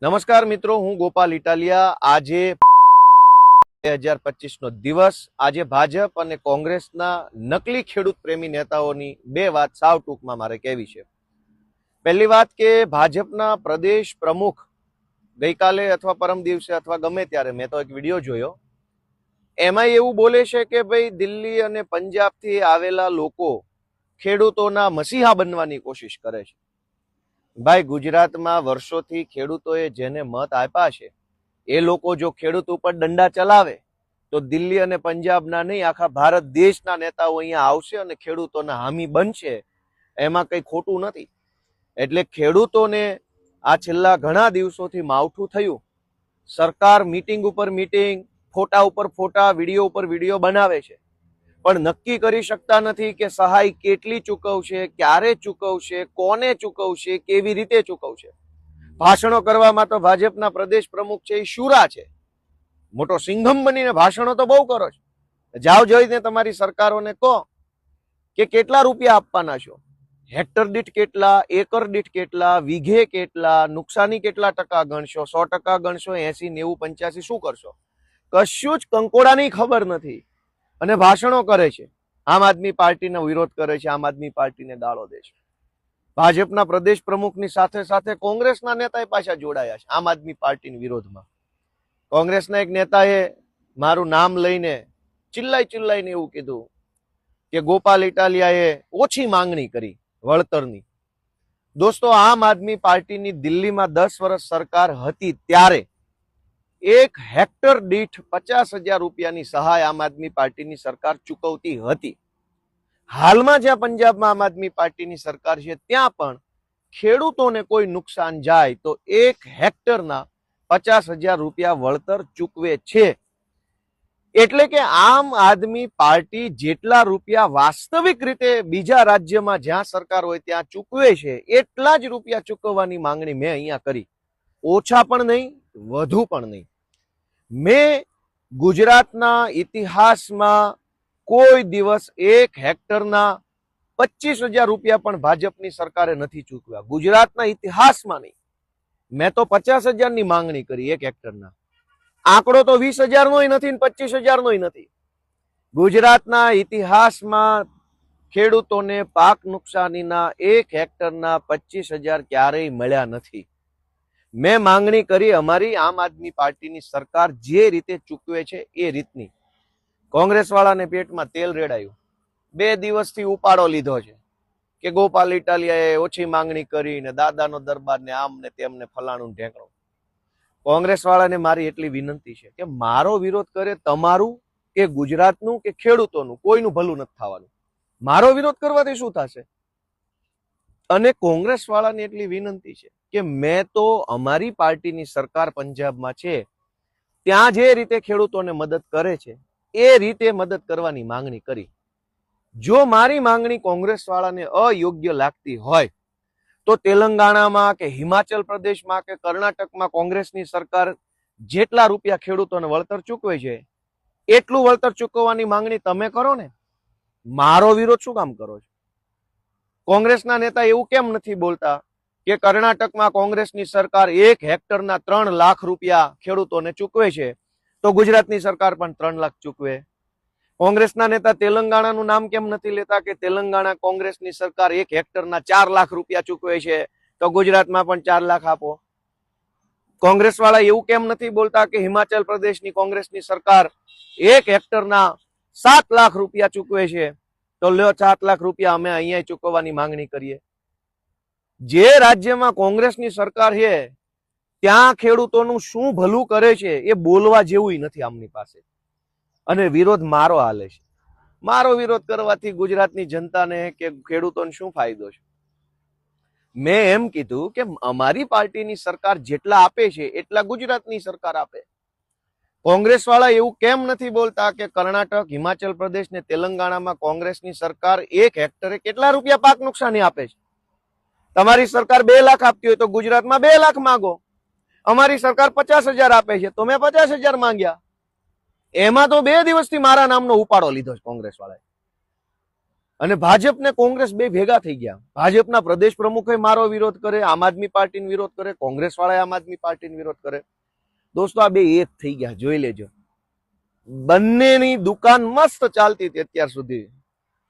નમસ્કાર મિત્રો, હું ગોપાલ ઇટાલિયા। આજે 2025 નો દિવસ। આજે ભાજપ અને કોંગ્રેસના નકલી ખેડૂત પ્રેમી નેતાઓની બે વાત સાવ ટૂંકમાં મારે કહેવી છે। પહેલી વાત કે ભાજપના પ્રદેશ પ્રમુખ ગઈકાલે અથવા પરમ દિવસે અથવા ગમે ત્યારે મેં તો એક વિડીયો જોયો, એમાં એવું બોલે છે કે ભાઈ દિલ્હી અને પંજાબથી આવેલા લોકો ખેડૂતોના મસીહા બનવાની કોશિશ કરે છે। ભાઈ, ગુજરાતમાં વર્ષોથી ખેડૂતોએ જેને મત આપ્યા છે એ લોકો જો ખેડૂત ઉપર દંડા ચલાવે તો દિલ્હી અને પંજાબના નહીં, આખા ભારત દેશના નેતાઓ અહીંયા આવશે અને ખેડૂતોના હામી બનશે। એમાં કંઈ ખોટું નથી। એટલે ખેડૂતોને આ છેલ્લા ઘણા દિવસોથી માવઠું થયું। સરકાર મીટિંગ ઉપર મીટિંગ, ફોટા ઉપર ફોટા, વિડીયો ઉપર વિડીયો બનાવે છે, પણ નક્કી કરી શકતા નથી કે સહાય કેટલી ચૂકવશે, ક્યારે ચૂકવશે, કોને ચૂકવશે, કેવી રીતે ચૂકવશે। ભાષણો કરવામાં તો ભાજપના પ્રદેશ પ્રમુખ છે એ શુરા છે, મોટો સિંઘમ બનીને ભાષણો તો બહુ કરો છો। જાઓ જોઈને તમારી સરકારોને કહો કે કેટલા રૂપિયા આપવાના છો, હેક્ટર દીઠ કેટલા, એકર દીઠ કેટલા, વીઘે કેટલા, નુકસાની કેટલા ટકા ગણશો, 100% ગણશો, 80, 90, 85 શું કરશો? કશું જ કંકોડાની ખબર નથી અને ભાષણો કરે છે। આમ આદમી પાર્ટીનો વિરોધ કરે છે, આમ આદમી પાર્ટીને ગાળો દે છે। ભાજપના પ્રદેશ પ્રમુખની સાથે સાથે કોંગ્રેસના નેતાએ પાછા જોડાયા છે આમ આદમી પાર્ટીના વિરોધમાં। કોંગ્રેસના એક નેતાએ મારું નામ લઈને ચિલ્લાઈને એવું કીધું કે ગોપાલ ઇટાલિયાએ ઓછી માંગણી કરી વળતરની। દોસ્તો, આમ આદમી પાર્ટીની દિલ્હીમાં 10 વર્ષ સરકાર હતી ત્યારે 1 હેક્ટર દીઠ 50,000 રૂપિયાની સહાય આમ આદમી પાર્ટીની સરકાર ચૂકવતી હતી। હાલમાં જ્યાં પંજાબમાં આમ આદમી પાર્ટીની સરકાર છે ત્યાં પણ ખેડૂતોને કોઈ નુકસાન જાય તો 1 હેક્ટરના 50,000 રૂપિયા વળતર ચૂકવે છે। એટલે કે આમ આદમી પાર્ટી જેટલા રૂપિયા વાસ્તવિક રીતે બીજા રાજ્યમાં જ્યાં સરકાર હોય ત્યાં ચૂકવે છે એટલા જ રૂપિયા ચૂકવવાની માંગણી મેં અહીંયા કરી। ઓછા પણ નહીં, વધુ પણ નહીં। મેં ગુજરાતના ઇતિહાસમાં કોઈ દિવસ 1 હેક્ટરના 25,000 રૂપિયા પણ ભાજપની સરકારે નથી ચૂકવ્યા, ગુજરાતના ઇતિહાસમાં નહીં। મેં તો 50,000ની માંગણી કરી 1 હેક્ટરના। આંકડો તો 20,000 નોય નથી ને 25,000 નોય નથી। ગુજરાતના ઇતિહાસમાં ખેડૂતોને પાક નુકસાનીના 1 હેક્ટરના 25,000 ક્યારેય મળ્યા નથી। મેં માંગણી કરી અમારી આમ આદમી પાર્ટીની સરકાર જે રીતે ચૂકવે છે એ રીતની। કોંગ્રેસ વાળાને પેટમાં તેલ રેડાયું, 2 દિવસથી ઉપાડો લીધો છે કે ગોપાલ ઇટાલિયાએ ઓછી માંગણી કરીને દાદાનો દરબાર ને આમ ને તેમ ને ફલાણું ઢેકણું। કોંગ્રેસ વાળાને મારી એટલી વિનંતી છે કે મારો વિરોધ કરે તમારું કે ગુજરાતનું કે ખેડૂતોનું, કોઈનું ભલું નથી થવાનું। મારો વિરોધ કરવાથી શું થશે? અને કોંગ્રેસ વાળાને એટલી વિનંતી છે કે મેં તો અમારી પાર્ટીની સરકાર પંજાબમાં છે ત્યાં જે રીતે ખેડૂતોને મદદ કરે છે એ રીતે મદદ કરવાની માંગણી કરી। જો મારી માંગણી કોંગ્રેસ વાળાને અયોગ્ય લાગતી હોય તો તેલંગાણામાં કે હિમાચલ પ્રદેશમાં કે કર્ણાટકમાં કોંગ્રેસની સરકાર જેટલા રૂપિયા ખેડૂતોને વળતર ચૂકવે છે એટલું વળતર ચૂકવવાની માંગણી તમે કરો ને। મારો વિરોધ શું કામ કરો છો? કોંગ્રેસના નેતા એવું કેમ નથી બોલતા કે કર્ણાટકમાં કોંગ્રેસની સરકાર 1 હેક્ટરના 3 લાખ રૂપિયા ખેડૂતોને ચૂકવે છે તો ગુજરાતની સરકાર પણ 3 લાખ ચૂકવે? કોંગ્રેસના નેતા તેલંગાણાનું નામ કેમ નથી લેતા કે તેલંગાણા કોંગ્રેસની સરકાર 1 હેક્ટરના 4 લાખ રૂપિયા ચૂકવે છે તો ગુજરાતમાં પણ 4 લાખ આપો? કોંગ્રેસ વાળા એવું કેમ નથી બોલતા કે હિમાચલ પ્રદેશની કોંગ્રેસની સરકાર 1 હેક્ટરના 7 લાખ રૂપિયા ચૂકવે છે તો લ્યો 7 લાખ રૂપિયા અમે અહીંયા ચૂકવવાની માંગણી કરીએ? જે રાજ્યમાં કોંગ્રેસની સરકાર છે ત્યાં ખેડૂતોનું શું ભલું કરે છે એ બોલવા જેવું નથી આમની પાસે। અને વિરોધ મારો હાલે છે। મારો વિરોધ કરવાથી ગુજરાતની જનતાને કે ખેડૂતોને શું ફાયદો છે? મેં એમ કીધું કે અમારી પાર્ટીની સરકાર જેટલા આપે છે એટલા ગુજરાતની સરકાર આપે। કોંગ્રેસ વાળા એવું કેમ નથી બોલતા કે કર્ણાટક, હિમાચલ પ્રદેશ ને તેલંગાણામાં કોંગ્રેસની સરકાર 1 હેક્ટરે કેટલા રૂપિયા પાક નુકસાની આપે છે? તમારી સરકાર 2 લાખ આપતી હોય તો ગુજરાતમાં 2 લાખ માંગો। અમારી સરકાર 50,000 આપે છે તો મેં 50,000 માંગ્યા। એમાં તો 2 દિવસથી મારા નામનો ઉપાડો લીધો છે કોંગ્રેસ વાળાએ। અને ભાજપ ને કોંગ્રેસ બે ભેગા થઈ ગયા. ભાજપના પ્રદેશ પ્રમુખે મારો વિરોધ કરે, આમ આદમી પાર્ટીનો વિરોધ કરે, કોંગ્રેસ વાળા આમ આદમી પાર્ટીનો વિરોધ કરે. દોસ્તો આ બે એક થઈ ગયા, જોઈ લેજો. બંનેની દુકાન મસ્ત ચાલતી હતી અત્યાર સુધી,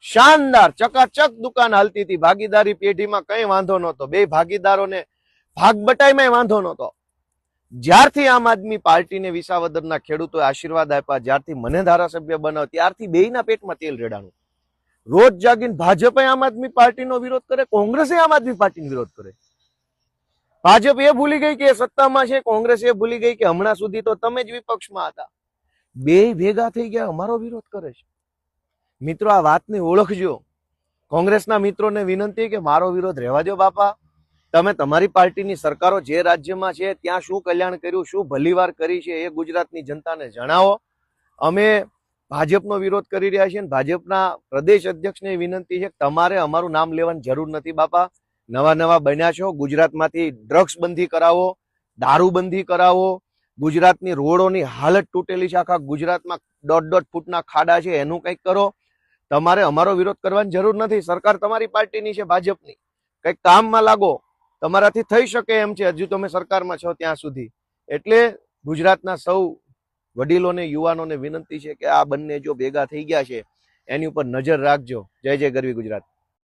શાનદાર ચકાચક દુકાન હાલતી હતી. ભાગીદારી પેઢીમાં કઈ વાંધો નહોતો, બે ભાગીદારોને ભાગ બટાઈમાં વાંધો નહોતો. જ્યારથી આમ આદમી પાર્ટીને વિસાવદરના ખેડૂતોએ આશીર્વાદ આપ્યા, જ્યારથી મને ધારાસભ્ય બનાવ્યો, ત્યારથી બેયના પેટમાં તેલ રેડાણું. રોજ જાગીને ભાજપે આમ આદમી પાર્ટીનો વિરોધ કરે, કોંગ્રેસે આમ આદમી પાર્ટીનો વિરોધ કરે. ભાજપ એ ભૂલી ગઈ કે સત્તામાં છે, કોંગ્રેસ એ ભૂલી ગઈ કે હમણાં સુધી તો તમે જ વિપક્ષમાં હતા. બે ભેગા થઈ ગયા, અમારો વિરોધ કરે છે. મિત્રો આ વાતને ઓળખજો. કોંગ્રેસના મિત્રોને વિનંતી કે મારો વિરોધ રહેવા દો બાપા. તમે તમારી પાર્ટીની સરકારો જે રાજ્યમાં છે ત્યાં શું કલ્યાણ કર્યું, શું ભલીવાર કરી છે એ ગુજરાતની જનતાને જણાવો. અમે ભાજપનો વિરોધ કરી રહ્યા છીએ. ભાજપના પ્રદેશ અધ્યક્ષને વિનંતી છે કે તમારે અમારું નામ લેવાની જરૂર નથી બાપા. નવા બન્યા છો, ગુજરાતમાંથી ડ્રગ્સ બંધી કરાવો, દારૂબંધી કરાવો. ગુજરાતની રોડોની હાલત તૂટેલી છે, આખા ગુજરાતમાં 1.5 ફૂટના ખાડા છે, એનું કંઈક કરો. તમારે અમારો વિરોધ કરવાની જરૂર નથી. સરકાર તમારી પાર્ટીની છે, ભાજપની. કંઈક કામમાં લાગો, તમારાથી થઈ શકે એમ છે. હજુ તમે સરકારમાં છો ત્યાં સુધી. એટલે ગુજરાતના સૌ વડીલોને, યુવાનોને વિનંતી છે કે આ બંને જો ભેગા થઈ ગયા છે એની ઉપર નજર રાખજો. જય જય ગરવી ગુજરાત.